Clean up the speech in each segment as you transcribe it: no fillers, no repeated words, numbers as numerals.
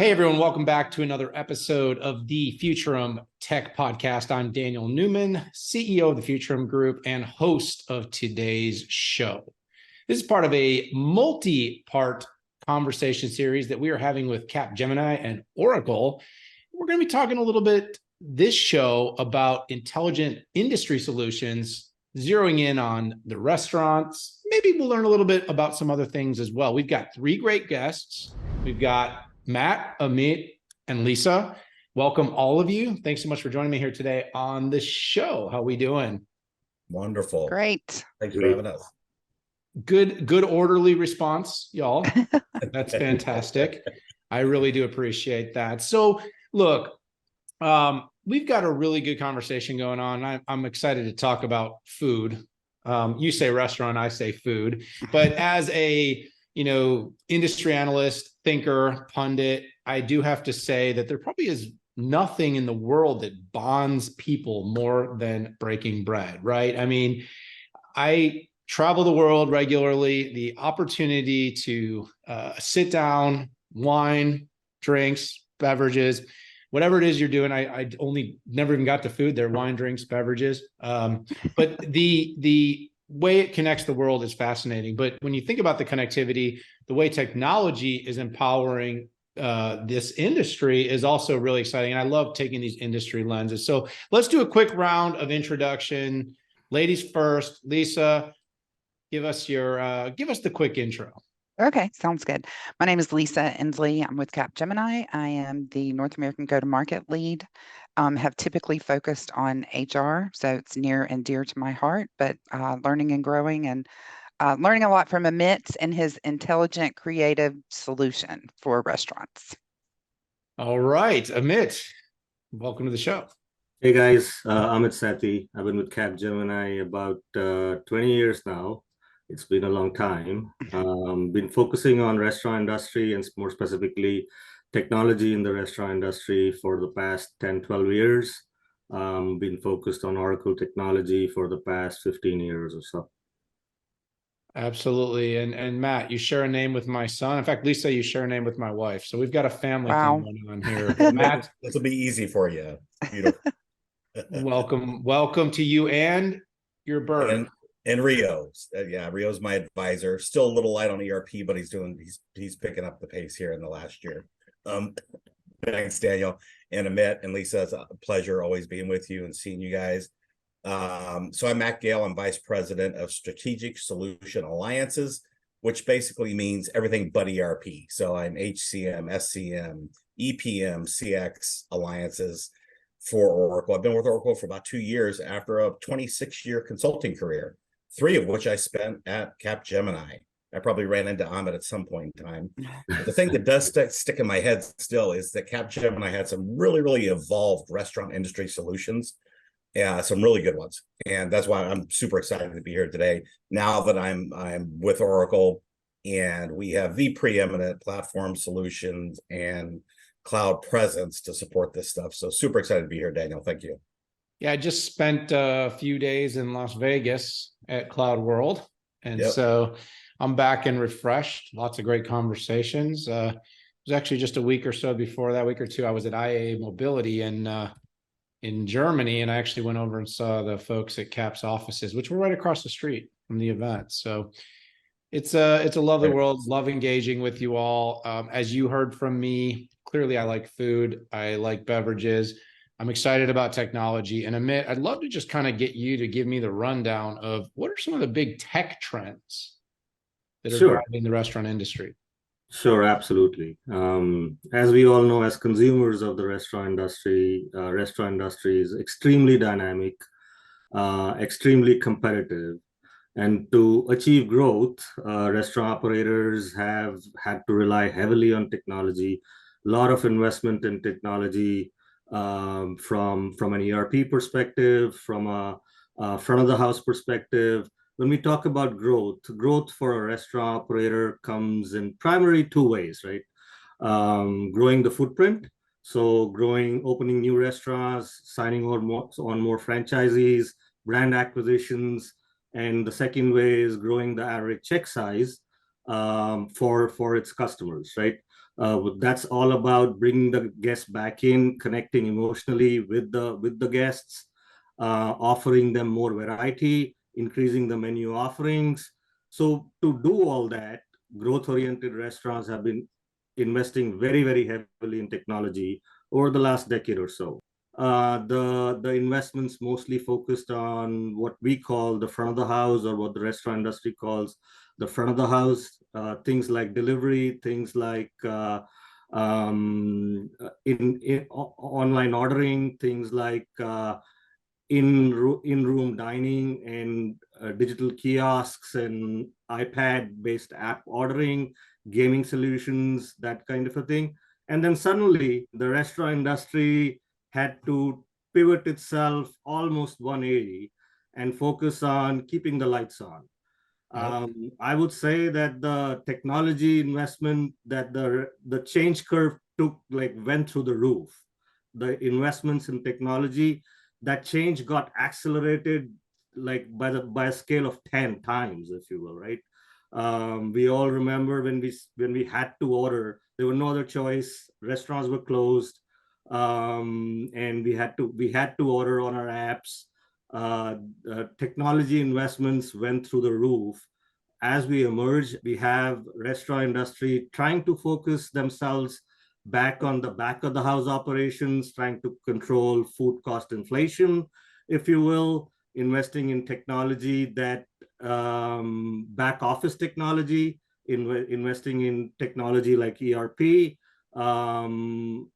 Hey everyone, welcome back to another episode of the Futurum Tech Podcast. I'm Daniel Newman, CEO of the Futurum Group and host of today's show. This is part of a multi-part conversation series that we are having with Capgemini and Oracle. We're going to be talking a little bit this show about intelligent industry solutions, zeroing in on the restaurants. Maybe we'll learn a little bit about some other things as well. We've got three great guests. We've got Matt, Amit, and Lisa. Welcome, all of you. Thanks so much for joining me here today on the show. How are we doing? Wonderful. Great. Thanks for having us. Good orderly response, y'all. That's fantastic. I really do appreciate that. So, look, we've got a really good conversation going on. I'm excited to talk about food. You say restaurant, I say food. But as a industry analyst, thinker, pundit, I do have to say that there probably is nothing in the world that bonds people more than breaking bread, right? I mean, I travel the world regularly. The opportunity to sit down, wine, drinks, beverages, whatever it is you're doing. I only never even got to food there, wine, drinks, beverages. But the way it connects the world is fascinating. But when you think about the connectivity, the way technology is empowering this industry is also really exciting. And I love taking these industry lenses. So let's do a quick round of introduction. Ladies first. Lisa, give us the quick intro. Okay, sounds good. My name is Lisa Insley. I'm with Capgemini. I am the North American go-to-market lead. Have typically focused on HR, so it's near and dear to my heart, but learning and growing and learning a lot from Amit and his intelligent creative solution for restaurants. All right, Amit, welcome to the show. Hey guys, Amit Sethi. I've been with Capgemini about 20 years now. It's been a long time. Been focusing on restaurant industry and more specifically technology in the restaurant industry for the past 10, 12 years. Been focused on Oracle technology for the past 15 years or so. Absolutely. And Matt, you share a name with my son. In fact, Lisa, you share a name with my wife. So we've got a family thing going on here. Matt, this will be easy for you. Beautiful. welcome to you and your bird. And Rio. Rio's my advisor. Still a little light on ERP, but he's picking up the pace here in the last year. Thanks, Daniel and Amit and Lisa. It's a pleasure always being with you and seeing you guys. So I'm Matt Gale. I'm Vice President of Strategic Solution Alliances, which basically means everything but ERP. So I'm HCM, SCM, EPM, CX Alliances for Oracle. I've been with Oracle for about 2 years after a 26-year consulting career, 3 of which I spent at Capgemini. I probably ran into Amit at some point in time. But the thing that does stick in my head still is that Capgemini had some really, really evolved restaurant industry solutions. Yeah, some really good ones. And that's why I'm super excited to be here today. Now that I'm with Oracle and we have the preeminent platform solutions and cloud presence to support this stuff. So super excited to be here, Daniel. Thank you. Yeah, I just spent a few days in Las Vegas at Cloud World. And so I'm back and refreshed. Lots of great conversations. It was actually just a week or so before that, week or two, I was at IAA Mobility in Germany, and I actually went over and saw the folks at Cap's offices, which were right across the street from the event. So it's a lovely world. Love engaging with you all. As you heard from me, clearly I like food. I like beverages. I'm excited about technology. And Amit, I'd love to just kind of get you to give me the rundown of what are some of the big tech trends that are driving the restaurant industry. Sure, absolutely. As we all know, as consumers of the restaurant industry is extremely dynamic, extremely competitive. And to achieve growth, restaurant operators have had to rely heavily on technology, a lot of investment in technology from an ERP perspective, from a front of the house perspective. When we talk about growth for a restaurant operator comes in primary 2 ways, right? Growing the footprint, so opening new restaurants, signing on more franchisees, brand acquisitions, and the second way is growing the average check size for its customers, right? That's all about bringing the guests back in, connecting emotionally with the guests, offering them more variety, increasing the menu offerings. So to do all that, growth-oriented restaurants have been investing very, very heavily in technology over the last decade or so. The investments mostly focused on what we call the front of the house, or what the restaurant industry calls the front of the house, things like delivery, things like in online ordering, things like in-room dining and digital kiosks and iPad-based app ordering, gaming solutions, that kind of a thing. And then suddenly the restaurant industry had to pivot itself almost 180 and focus on keeping the lights on. I would say that the technology investment, that the change curve went through the roof. The investments in technology, that change got accelerated like by a scale of 10 times, if you will, right? We all remember when we had to order, there were no other choice. Restaurants were closed, and we had to order on our apps. Technology investments went through the roof. As we emerge, we have restaurant industry trying to focus themselves back on the back of the house operations, trying to control food cost inflation, if you will, investing in technology that back office technology, investing in technology like ERP, trying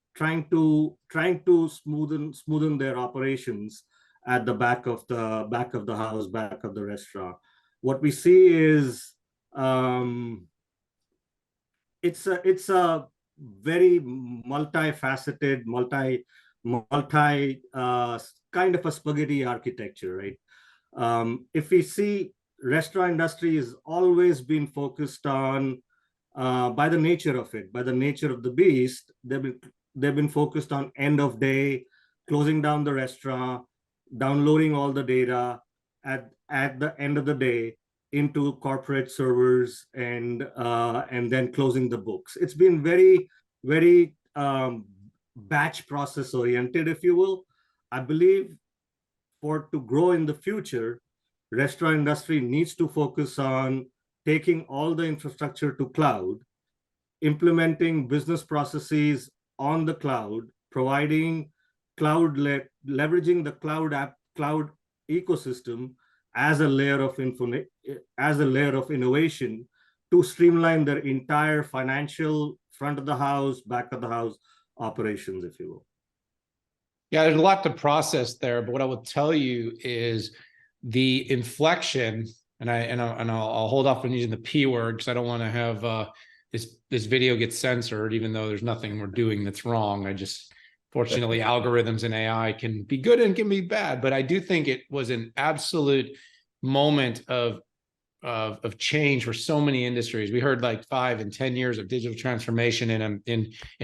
to smoothen their operations at the back of the house, back of the restaurant. What we see is it's a very multifaceted, multi kind of a spaghetti architecture, right? If we see, restaurant industry has always been focused on, by the nature of it, by the nature of the beast, they've been focused on end of day, closing down the restaurant, downloading all the data at the end of the day into corporate servers, and then closing the books. It's been very, very batch process oriented, if you will. I believe to grow in the future, restaurant industry needs to focus on taking all the infrastructure to cloud, implementing business processes on the cloud, providing leveraging the cloud ecosystem as a layer of innovation to streamline their entire financial front of the house, back of the house operations, if you will. Yeah, there's a lot to process there, but what I will tell you is the inflection, and I'll hold off on using the P word because I don't want to have this video get censored, even though there's nothing we're doing that's wrong. Fortunately, algorithms and AI can be good and can be bad, but I do think it was an absolute moment of change for so many industries. We heard like 5 and 10 years of digital transformation in a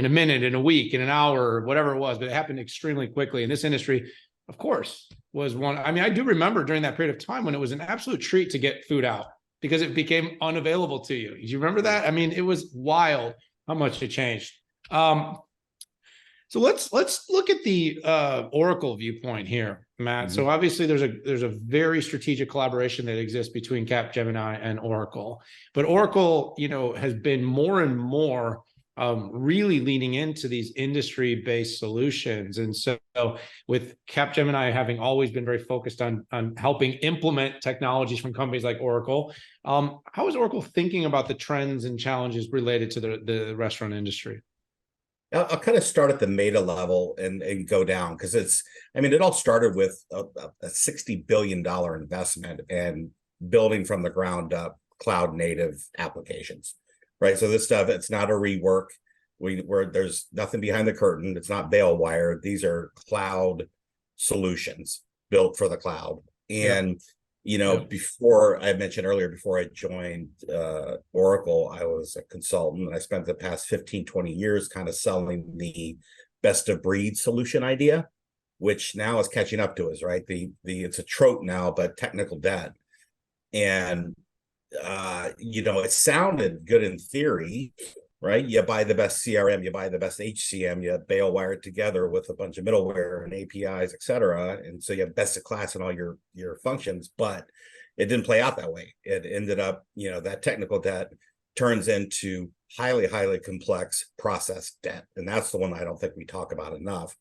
minute, in a week, in an hour, whatever it was, but it happened extremely quickly. And this industry, of course, was one. I mean, I do remember during that period of time when it was an absolute treat to get food out because it became unavailable to you. Do you remember that? I mean, it was wild how much it changed. So let's look at the Oracle viewpoint here, Matt. Mm-hmm. So obviously there's a very strategic collaboration that exists between Capgemini and Oracle, but Oracle, has been more and more really leaning into these industry-based solutions. And so with Capgemini having always been very focused on helping implement technologies from companies like Oracle, how is Oracle thinking about the trends and challenges related to the restaurant industry? I'll kind of start at the meta level and go down, because it all started with a $60 billion investment and building from the ground up cloud native applications, right? So this stuff, it's not a rework. Where there's nothing behind the curtain. It's not bail wire. These are cloud solutions built for the cloud. And before I mentioned earlier, before I joined Oracle, I was a consultant, and I spent the past 15, 20 years kind of selling the best of breed solution idea, which now is catching up to us, right? It's a trope now, but technical debt. And it sounded good in theory, right? You buy the best CRM, you buy the best HCM, you bale wire it together with a bunch of middleware and APIs, et cetera. And so you have best of class in all your functions, but it didn't play out that way. It ended up, that technical debt turns into highly, highly complex process debt. And that's the one I don't think we talk about enough.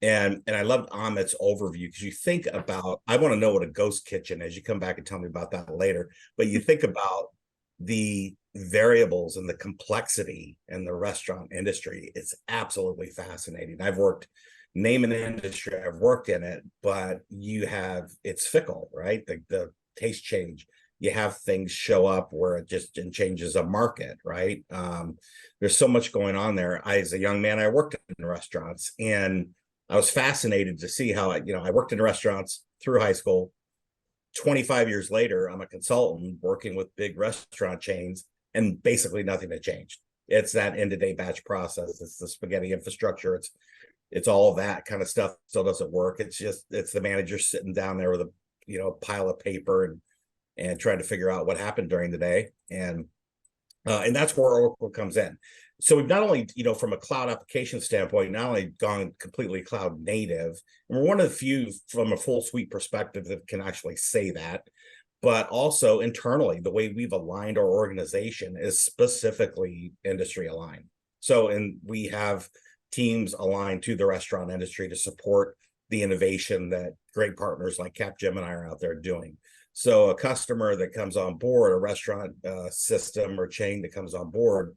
And I loved Amit's overview, because you think about, I want to know what a ghost kitchen is. You come back and tell me about that later. But you think about the variables and the complexity in the restaurant industry. It's absolutely fascinating. I've worked, name an industry, I've worked in it, but it's fickle, right? The taste change. You have things show up where it just changes a market, right? There's so much going on there. As a young man, I worked in restaurants, and I was fascinated to see how I worked in restaurants through high school. 25 years later, I'm a consultant working with big restaurant chains, and basically nothing had changed. It's that end-of-day batch process. It's the spaghetti infrastructure. It's all of that kind of stuff still doesn't work. It's the manager sitting down there with a pile of paper and trying to figure out what happened during the day. And that's where Oracle comes in. So we've not only, from a cloud application standpoint, not only gone completely cloud native, and we're one of the few from a full suite perspective that can actually say that, but also internally, the way we've aligned our organization is specifically industry aligned. And we have teams aligned to the restaurant industry to support the innovation that great partners like Capgemini are out there doing. So a customer that comes on board, a restaurant system or chain that comes on board,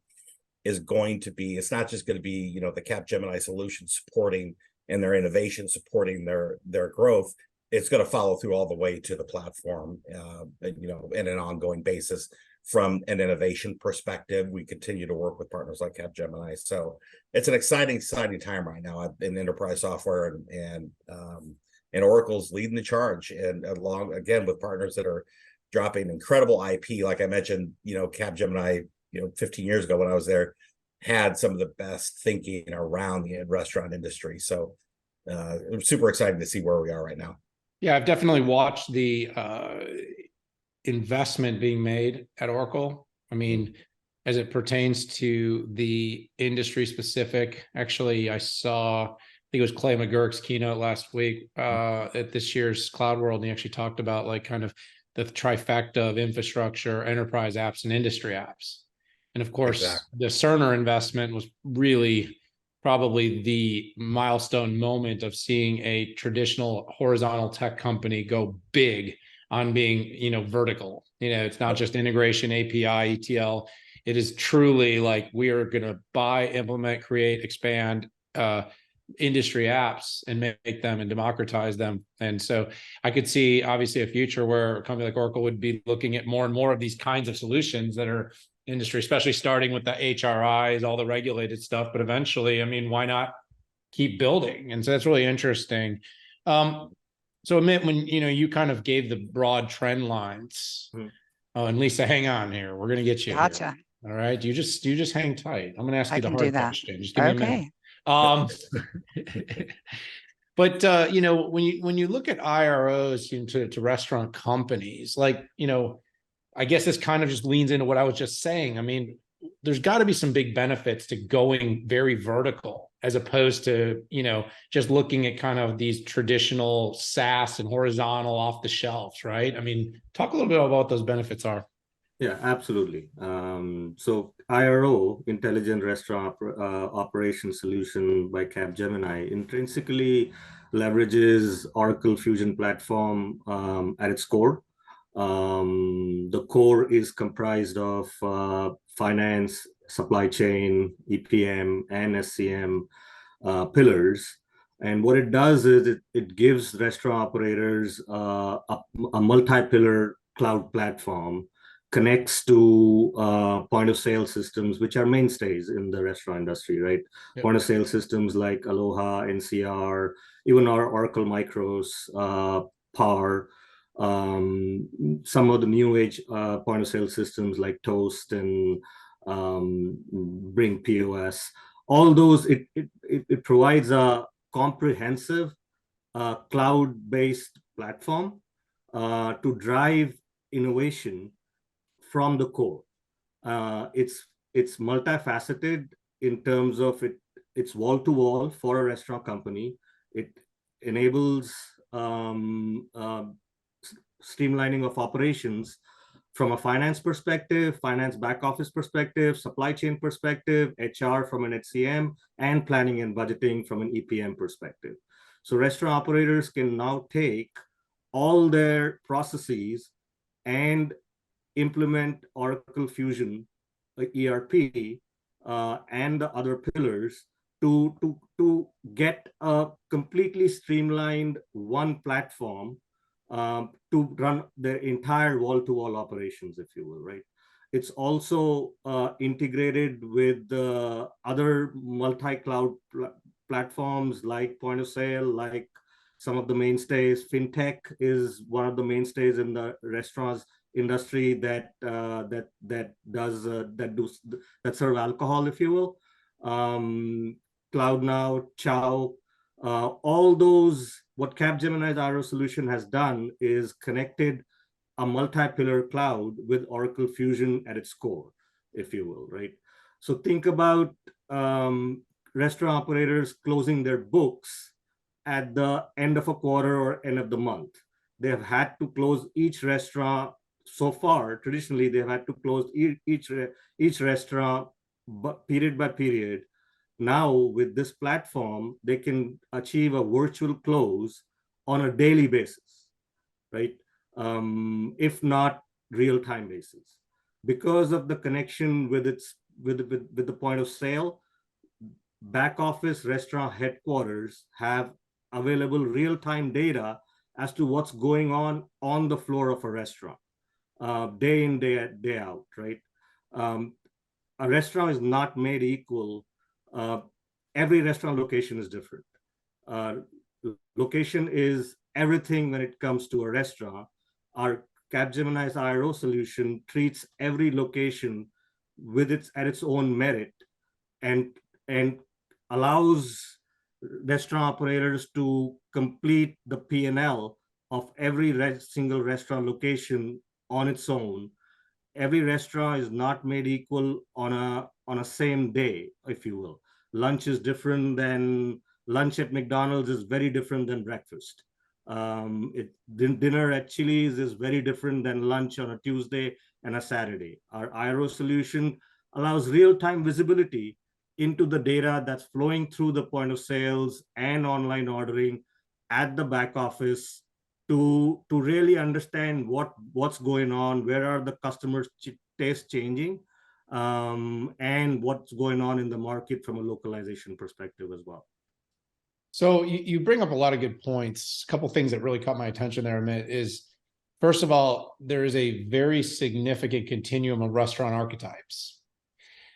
is going to be, it's not just going to be, the Capgemini solution supporting and their innovation, supporting their growth. It's going to follow through all the way to the platform, in an ongoing basis. From an innovation perspective, we continue to work with partners like Capgemini. So it's an exciting time right now in enterprise software, and Oracle's leading the charge, and along again with partners that are dropping incredible IP. Like I mentioned, Capgemini, 15 years ago when I was there, had some of the best thinking around the restaurant industry. So I'm super excited to see where we are right now. Yeah, I've definitely watched the investment being made at Oracle. I mean, as it pertains to the industry specific, actually, I think it was Clay McGurk's keynote last week at this year's Cloud World, and he actually talked about like kind of the trifecta of infrastructure, enterprise apps, and industry apps. And of course, exactly, the Cerner investment was really probably the milestone moment of seeing a traditional horizontal tech company go big on being, vertical. It's not just integration, API, ETL. It is truly like, we are going to buy, implement, create, expand industry apps and make them and democratize them. And so I could see obviously a future where a company like Oracle would be looking at more and more of these kinds of solutions that are industry, especially starting with the HRIs, all the regulated stuff. But eventually, I mean, why not keep building? And so that's really interesting. So Amit, when you kind of gave the broad trend lines. Oh, and Lisa, hang on here. We're going to get you. Gotcha. Here. All right. You just hang tight. I'm going to ask you the hard question. Just give me a minute. But when you look at IROs to restaurant companies, like, I guess this kind of just leans into what I was just saying. I mean, there's got to be some big benefits to going very vertical, as opposed to, just looking at kind of these traditional SaaS and horizontal off the shelves, right? I mean, talk a little bit about what those benefits are. Yeah, absolutely. So IRO, Intelligent Restaurant Operation Solution by Capgemini, intrinsically leverages Oracle Fusion Platform at its core. The core is comprised of finance, supply chain, EPM, and SCM pillars. And what it does is it gives restaurant operators a multi-pillar cloud platform, connects to point of sale systems, which are mainstays in the restaurant industry, right? Yep. Point of sale systems like Aloha, NCR, even our Oracle Micros, PAR, some of the new age point of sale systems like Toast and Bring POS. All those, it provides a comprehensive cloud-based platform to drive innovation from the core. It's it's multifaceted in terms of it's wall to wall for a restaurant company. It enables streamlining of operations from a finance perspective, finance back office perspective, supply chain perspective, HR from an HCM, and planning and budgeting from an EPM perspective. So restaurant operators can now take all their processes and implement Oracle Fusion, ERP, and the other pillars to get a completely streamlined one platform to run their entire wall-to-wall operations, if you will, right? It's also integrated with the other multi-cloud platforms like point of sale, like some of the mainstays. FinTech is one of the mainstays in the restaurants industry that serve alcohol, if you will. CloudNow, Chow, all those. What Capgemini's IRO solution has done is connected a multi-pillar cloud with Oracle Fusion at its core, if you will, right? So think about restaurant operators closing their books at the end of a quarter or end of the month. They have had to close each restaurant. So far, traditionally, they've had to close each restaurant period by period. Now, with this platform, they can achieve a virtual close on a daily basis, right? If not real-time basis. Because of the connection with the point of sale, back office restaurant headquarters have available real-time data as to what's going on the floor of a restaurant, day in, day out, right? A restaurant is not made equal. Every restaurant location is different. Location is everything when it comes to a restaurant. Our Capgemini's IRO solution treats every location at its own merit and allows restaurant operators to complete the P&L of every single restaurant location on its own. Every restaurant is not made equal on a same day, if you will. Lunch is different than lunch at McDonald's is very different than breakfast. Dinner at Chili's is very different than lunch on a Tuesday and a Saturday. Our IRO solution allows real-time visibility into the data that's flowing through the point of sales and online ordering at the back office to really understand what's going on, where are the customers' tastes changing, and what's going on in the market from a localization perspective as well. So you bring up a lot of good points. A couple of things that really caught my attention there, Amit, is first of all, there is a very significant continuum of restaurant archetypes.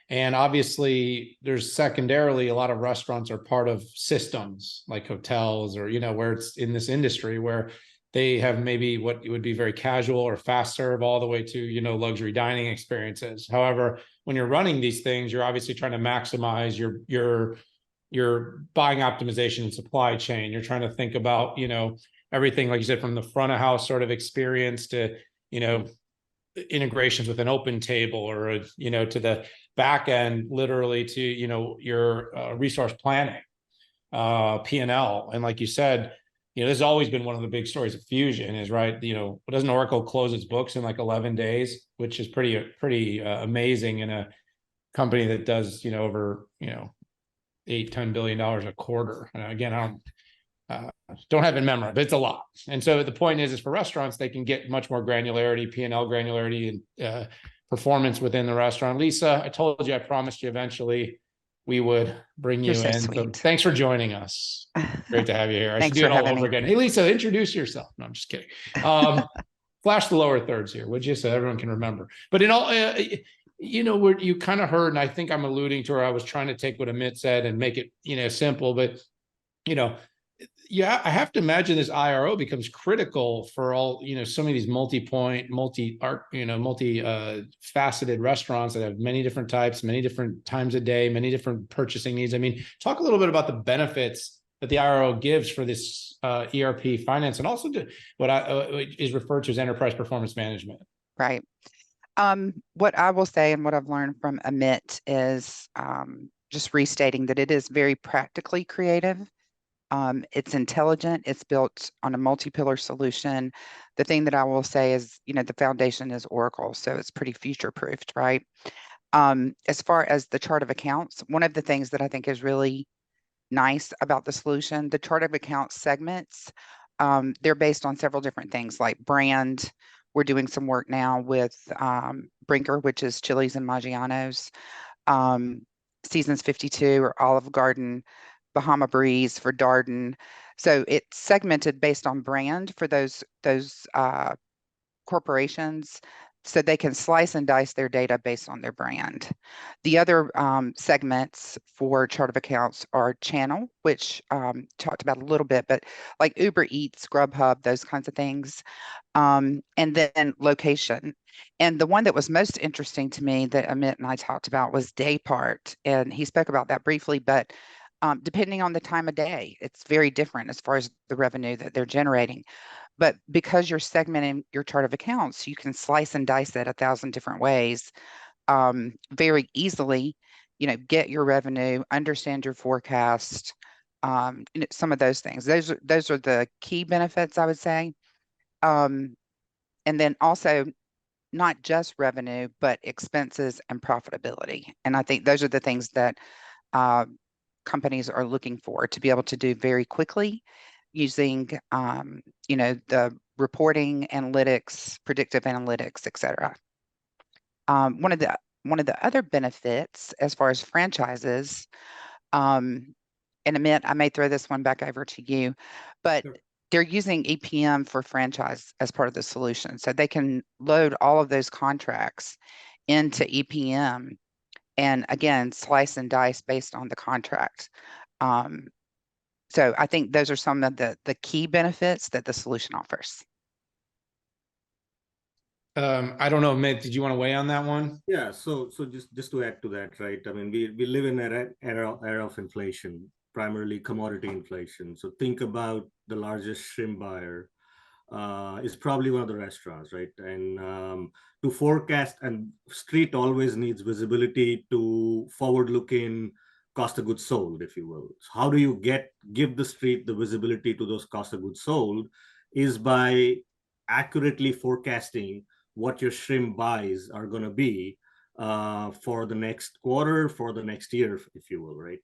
And obviously, there's secondarily a lot of restaurants are part of systems like hotels or, where it's in this industry where they have maybe what would be very casual or fast serve all the way to, luxury dining experiences. However, when you're running these things, you're obviously trying to maximize your buying optimization and supply chain. You're trying to think about, everything, like you said, from the front of house sort of experience to, integrations with an open table or, to the back end, literally to, your resource planning, P&L. And like you said, this has always been one of the big stories of Fusion is, right, doesn't Oracle close its books in like 11 days, which is pretty amazing in a company that does, over, $8-10 billion a quarter. Again, I don't have it in memory, but it's a lot. And so the point is for restaurants, they can get much more granularity, P&L granularity, and performance within the restaurant. Lisa, I told you, I promised you eventually we would bring you in. So thanks for joining us. Great to have you here. I should do it all over again. Hey, Lisa, introduce yourself. No, I'm just kidding. Flash the lower thirds here, would you, so everyone can remember. But in all, where you kind of heard, and I think I'm alluding to, where I was trying to take what Amit said and make it, simple, but, I have to imagine this IRO becomes critical for all, some of these multi-faceted restaurants that have many different types, many different times a day, many different purchasing needs. I mean, talk a little bit about the benefits that the IRO gives for this ERP finance and also to what is referred to as enterprise performance management. Right. What I will say and what I've learned from Amit is just restating that it is very practically creative. It's intelligent. It's built on a multi-pillar solution. The thing that I will say is, the foundation is Oracle, so it's pretty future-proofed, right? As far as the chart of accounts, one of the things that I think is really nice about the solution, the chart of accounts segments, they're based on several different things like brand. We're doing some work now with Brinker, which is Chili's and Maggiano's, Seasons 52 or Olive Garden, Bahama Breeze for Darden. So it's segmented based on brand for those corporations, so they can slice and dice their data based on their brand. The other segments for chart of accounts are channel, which talked about a little bit, but like Uber Eats, Grubhub, those kinds of things. And then location. And the one that was most interesting to me that Amit and I talked about was day part. And he spoke about that briefly, but depending on the time of day, it's very different as far as the revenue that they're generating. But because you're segmenting your chart of accounts, you can slice and dice it 1,000 different ways very easily, get your revenue, understand your forecast, some of those things. Those are the key benefits, I would say. And then also not just revenue, but expenses and profitability. And I think those are the things that companies are looking for to be able to do very quickly using, the reporting, analytics, predictive analytics, et cetera. One of the other benefits as far as franchises, and Amit, I may throw this one back over to you, but Sure. They're using EPM for franchise as part of the solution. So they can load all of those contracts into EPM and again, slice and dice based on the contract. So I think those are some of the key benefits that the solution offers. I don't know, Amit, did you want to weigh on that one? Yeah, so just to add to that, right? I mean, we live in an era of inflation, primarily commodity inflation. So think about the largest shrimp buyer is probably one of the restaurants, right? And to forecast, and Street always needs visibility to forward-looking cost of goods sold, if you will. So how do you give the Street the visibility to those cost of goods sold is by accurately forecasting what your shrimp buys are going to be for the next quarter, for the next year, if you will, right?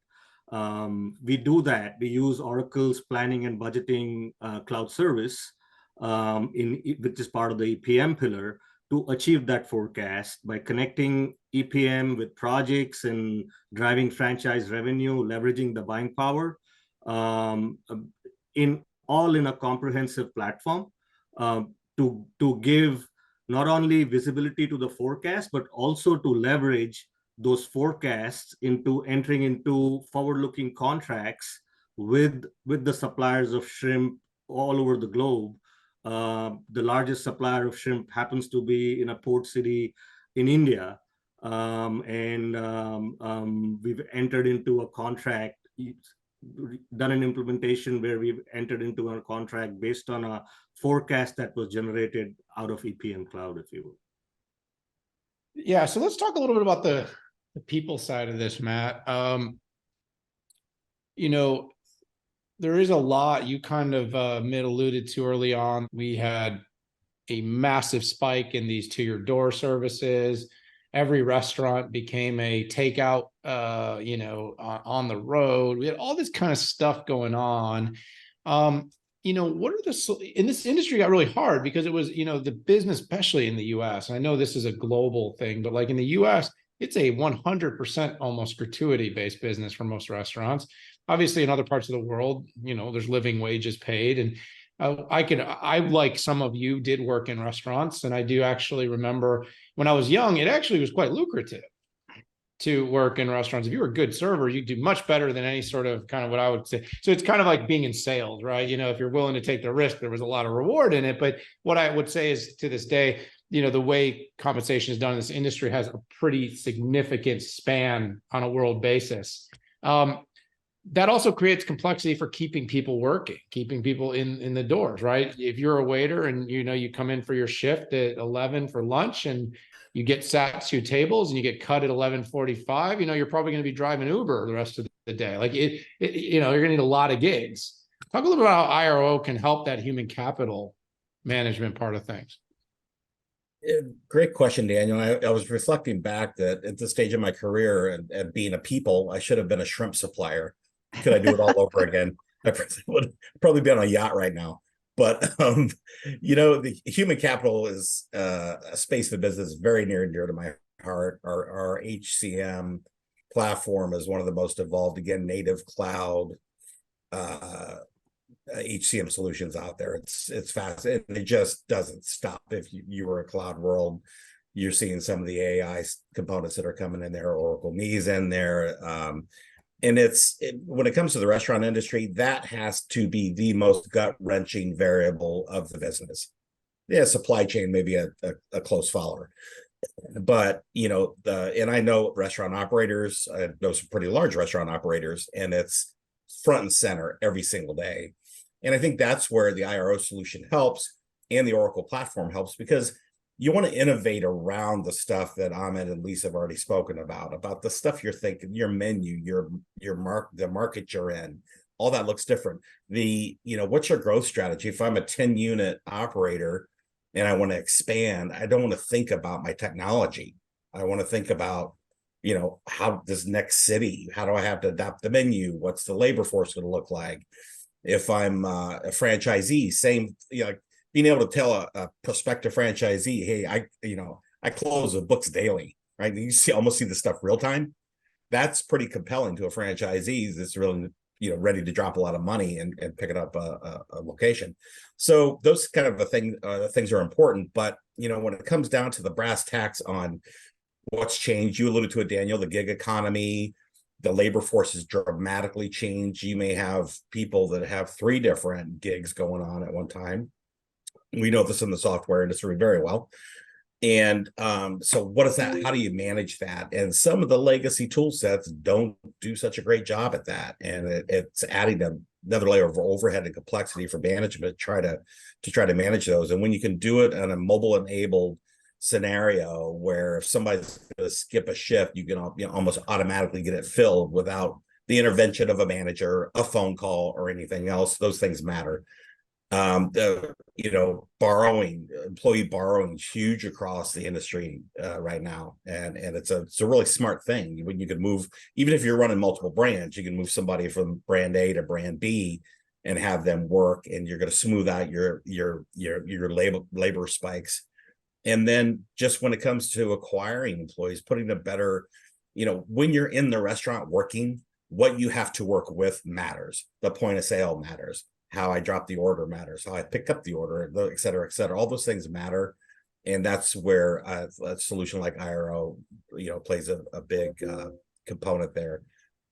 We do that. We use Oracle's planning and budgeting cloud service, which is part of the EPM pillar, to achieve that forecast by connecting EPM with projects and driving franchise revenue, leveraging the buying power, in a comprehensive platform to give not only visibility to the forecast, but also to leverage those forecasts into entering into forward-looking contracts with the suppliers of shrimp all over the globe. The largest supplier of shrimp happens to be in a port city in India. We've entered into a contract, done an implementation where we've entered into a contract based on a forecast that was generated out of EPM Cloud, if you will. Yeah, so let's talk a little bit about the people side of this, Matt. There is a lot you kind of Mitt alluded to early on. We had a massive spike in these to your door services. Every restaurant became a takeout, on the road. We had all this kind of stuff going on. What are in this industry got really hard because it was, the business, especially in the US. I know this is a global thing, but like in the US, it's a 100% almost gratuity-based business for most restaurants. Obviously, in other parts of the world, there's living wages paid. And I, like some of you, did work in restaurants. And I do actually remember when I was young, it actually was quite lucrative to work in restaurants. If you were a good server, you do much better than any sort of kind of what I would say. So it's kind of like being in sales, right? If you're willing to take the risk, there was a lot of reward in it. But what I would say is, to this day, the way compensation is done in this industry has a pretty significant span on a world basis. that also creates complexity for keeping people working, keeping people in the doors, right? If you're a waiter and you come in for your shift at 11 for lunch and you get sat to tables and you get cut at 11:45, you're probably going to be driving Uber the rest of the day. Like you're going to need a lot of gigs. Talk a little bit about how IRO can help that human capital management part of things. Great question, Daniel. I was reflecting back that at this stage of my career and being a people, I should have been a shrimp supplier. Could I do it all over again? I would probably be on a yacht right now. But the human capital is a space of business very near and dear to my heart. Our HCM platform is one of the most evolved, again, native cloud HCM solutions out there. It's fast, and it just doesn't stop. If you were a cloud world, you're seeing some of the AI components that are coming in there. Oracle Me's in there. And when it comes to the restaurant industry, that has to be the most gut-wrenching variable of the business. Yeah, supply chain may be a close follower, but and I know restaurant operators. I know some pretty large restaurant operators, and it's front and center every single day. And I think that's where the IRO solution helps, and the Oracle platform helps, because you want to innovate around the stuff that Amit and Lisa have already spoken about the stuff you're thinking, your menu, the market you're in, all that looks different. What's your growth strategy? If I'm a 10-unit operator and I want to expand, I don't want to think about my technology. I want to think about, how this next city, how do I have to adapt the menu? What's the labor force going to look like? If I'm a franchisee, same, being able to tell a prospective franchisee, hey, I close the books daily, right? And you almost see the stuff real time. That's pretty compelling to a franchisee that's really, ready to drop a lot of money and pick it up a location. So those kind of things are important. But, when it comes down to the brass tacks on what's changed, you alluded to it, Daniel, the gig economy, the labor force has dramatically changed. You may have people that have 3 different gigs going on at one time. We know this in the software industry very well. And so what is that? How do you manage that? And some of the legacy tool sets don't do such a great job at that. And it's adding another layer of overhead and complexity for management to try to manage those. And when you can do it in a mobile enabled scenario where if somebody's going to skip a shift, you can almost automatically get it filled without the intervention of a manager, a phone call, or anything else. Those things matter. Employee borrowing is huge across the industry right now, and it's a really smart thing. When you can move, even if you're running multiple brands, you can move somebody from brand A to brand B and have them work, and you're going to smooth out your labor spikes. And then just when it comes to acquiring employees, putting a better, when you're in the restaurant working, what you have to work with matters. The point of sale matters. How I drop the order matters. How I pick up the order, et cetera, et cetera. All those things matter. And that's where a solution like IRO, plays a big component there.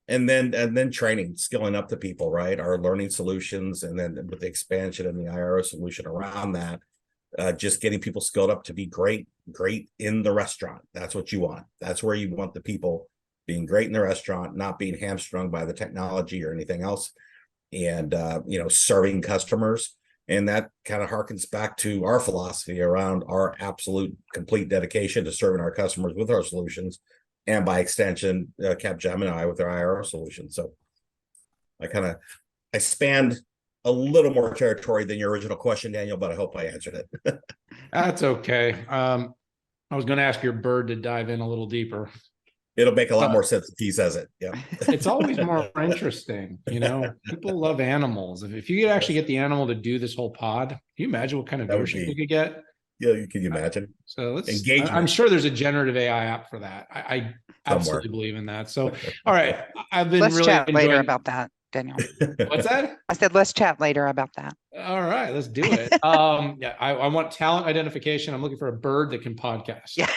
And then training, skilling up the people, right? Our learning solutions, and then with the expansion and the IRO solution around that, just getting people skilled up to be great in the restaurant. That's what you want. That's where you want the people being great in the restaurant, not being hamstrung by the technology or anything else. And serving customers. And that kind of harkens back to our philosophy around our absolute complete dedication to serving our customers with our solutions, and by extension Capgemini with their IRO solution. So I spanned a little more territory than your original question, Daniel, but I hope I answered it. That's okay. I was going to ask your bird to dive in a little deeper. It'll make a lot more sense if he says it. Yeah. It's always more interesting. People love animals. If you could actually get the animal to do this whole pod, can you imagine what kind of viewership you could get? Yeah, you can imagine. So Engagement. I'm sure there's a generative AI app for that. I absolutely believe in that. So, all right. Let's chat later about that, Daniel. What's that? I said, let's chat later about that. All right, let's do it. I want talent identification. I'm looking for a bird that can podcast. Yeah.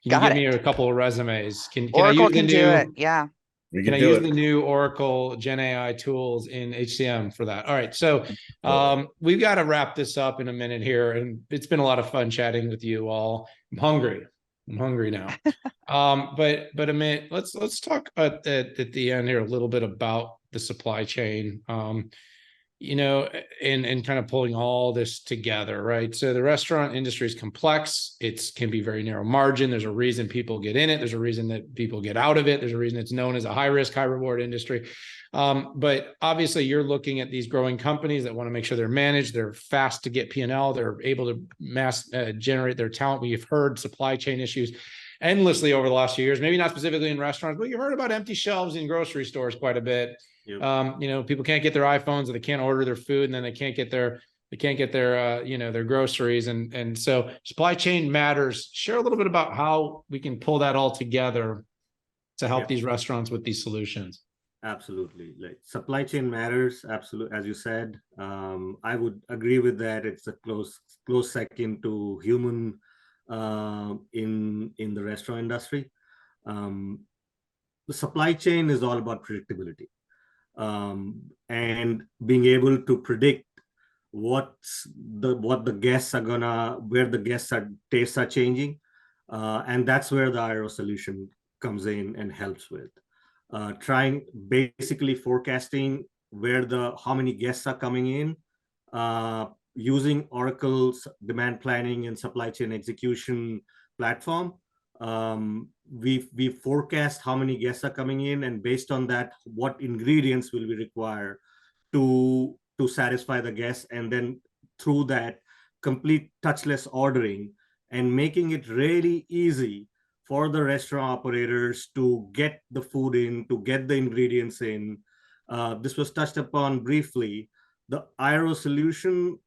Can you give me a couple of resumes? Can Oracle I use the new? Do it. Yeah. Can I use the new Oracle Gen AI tools in HCM for that? All right. So we've got to wrap this up in a minute here. And it's been a lot of fun chatting with you all. I'm hungry. I'm hungry now. But Amit, let's talk at the end here a little bit about the supply chain. And kind of pulling all this together, right? So the restaurant industry is complex. It can be very narrow margin. There's a reason people get in it. There's a reason that people get out of it. There's a reason it's known as a high risk, high reward industry. But obviously you're looking at these growing companies that want to make sure they're managed. They're fast to get P&L. They're able to generate their talent. We've heard supply chain issues endlessly over the last few years, maybe not specifically in restaurants, but you heard about empty shelves in grocery stores quite a bit. Yep. People can't get their iPhones, or they can't order their food, and then they can't get their their groceries. And so supply chain matters. Share a little bit about how we can pull that all together to help these restaurants with these solutions. Absolutely. Like supply chain matters. Absolutely. As you said, I would agree with that. It's a close second to human in the restaurant industry. The supply chain is all about predictability. And being able to predict what the guests are where the guests tastes are changing, and that's where the IRO solution comes in and helps with basically forecasting how many guests are coming in, using Oracle's demand planning and supply chain execution platform. We forecast how many guests are coming in, and based on that, what ingredients will we require to satisfy the guests, and then through that, complete touchless ordering and making it really easy for the restaurant operators to get the food in, to get the ingredients in. This was touched upon briefly. The IRO solution,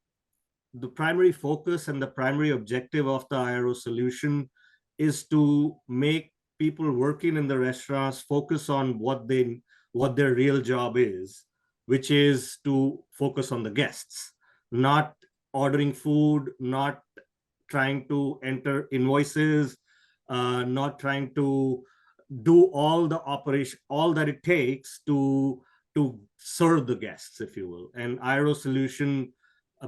the primary focus and the primary objective of the IRO solution is to make people working in the restaurants focus on what their real job is, which is to focus on the guests, not ordering food, not trying to enter invoices, not trying to do all the operation, all that it takes to serve the guests, if you will. And IRO solution,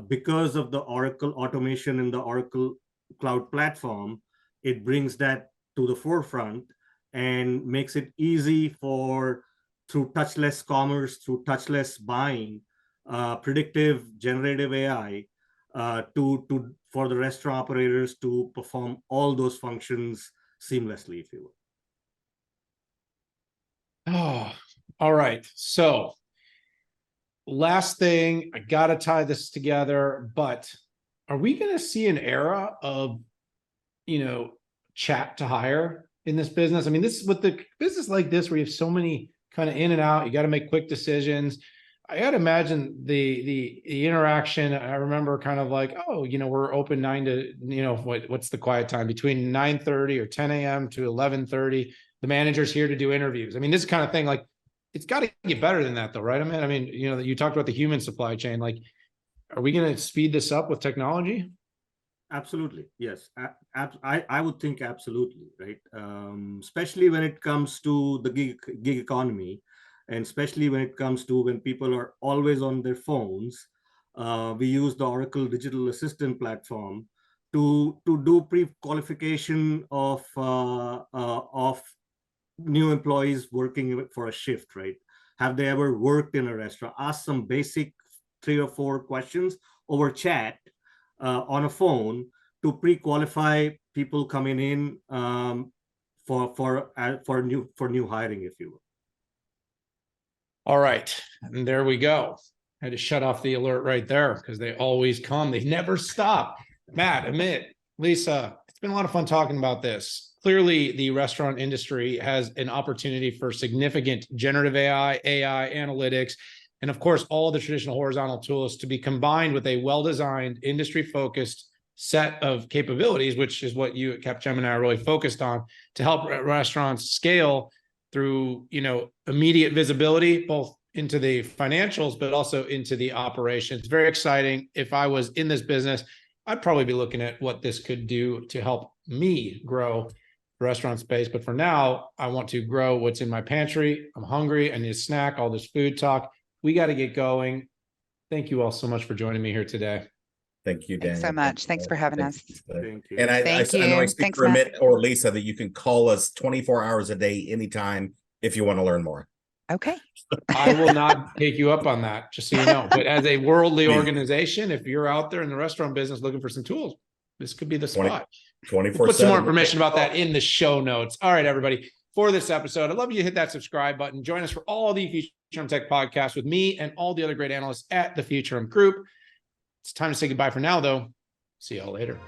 because of the Oracle automation and the Oracle Cloud Platform, it brings that to the forefront and makes it easy through touchless commerce, through touchless buying, predictive generative AI, for the restaurant operators to perform all those functions seamlessly, if you will. Oh, all right. So last thing, I got to tie this together, but are we going to see an era of, chat to hire in this business? I mean, this is with the business like this, where you have so many kind of in and out, you got to make quick decisions. I got to imagine the interaction. I remember kind of like, we're open 9 to, what's the quiet time between 9:30 or 10 a.m. to 11:30. The manager's here to do interviews. I mean, this kind of thing, like, it's got to get better than that though, right? I mean, you talked about the human supply chain. Like, are we going to speed this up with technology? Absolutely. Yes. I would think absolutely, right? Especially when it comes to the gig economy, and especially when it comes to when people are always on their phones. We use the Oracle Digital Assistant platform to do pre-qualification of new employees working for a shift, right? Have they ever worked in a restaurant? Ask some basic 3 or 4 questions over chat on a phone to pre-qualify people coming in for new hiring, if you will. All right, and there we go. I had to shut off the alert right there because they always come. They never stop. Matt, Amit, Lisa, it's been a lot of fun talking about this. Clearly, the restaurant industry has an opportunity for significant generative AI analytics, and of course, all the traditional horizontal tools to be combined with a well-designed, industry-focused set of capabilities, which is what you at Capgemini are really focused on to help restaurants scale through, immediate visibility, both into the financials, but also into the operations. Very exciting. If I was in this business, I'd probably be looking at what this could do to help me grow the restaurant space. But for now, I want to grow what's in my pantry. I'm hungry. I need a snack, all this food talk. We got to get going. Thank you all so much for joining me here today. Thank you, Daniel. Thanks so much. Thanks for having us. Thank you. And I Thank know I you. speak Thanks, for Matt. Amit or Lisa that you can call us 24 hours a day, anytime, if you want to learn more. Okay. I will not take you up on that, just so you know. But as a worldly Please. organization, if you're out there in the restaurant business looking for some tools, this could be the 20 spot. 24/7. We'll put some more information about that in the show notes. All right, everybody. For this episode, I'd love you to hit that subscribe button. Join us for all the Futurum Tech podcasts with me and all the other great analysts at the Futurum Group. It's time to say goodbye for now, though. See y'all later.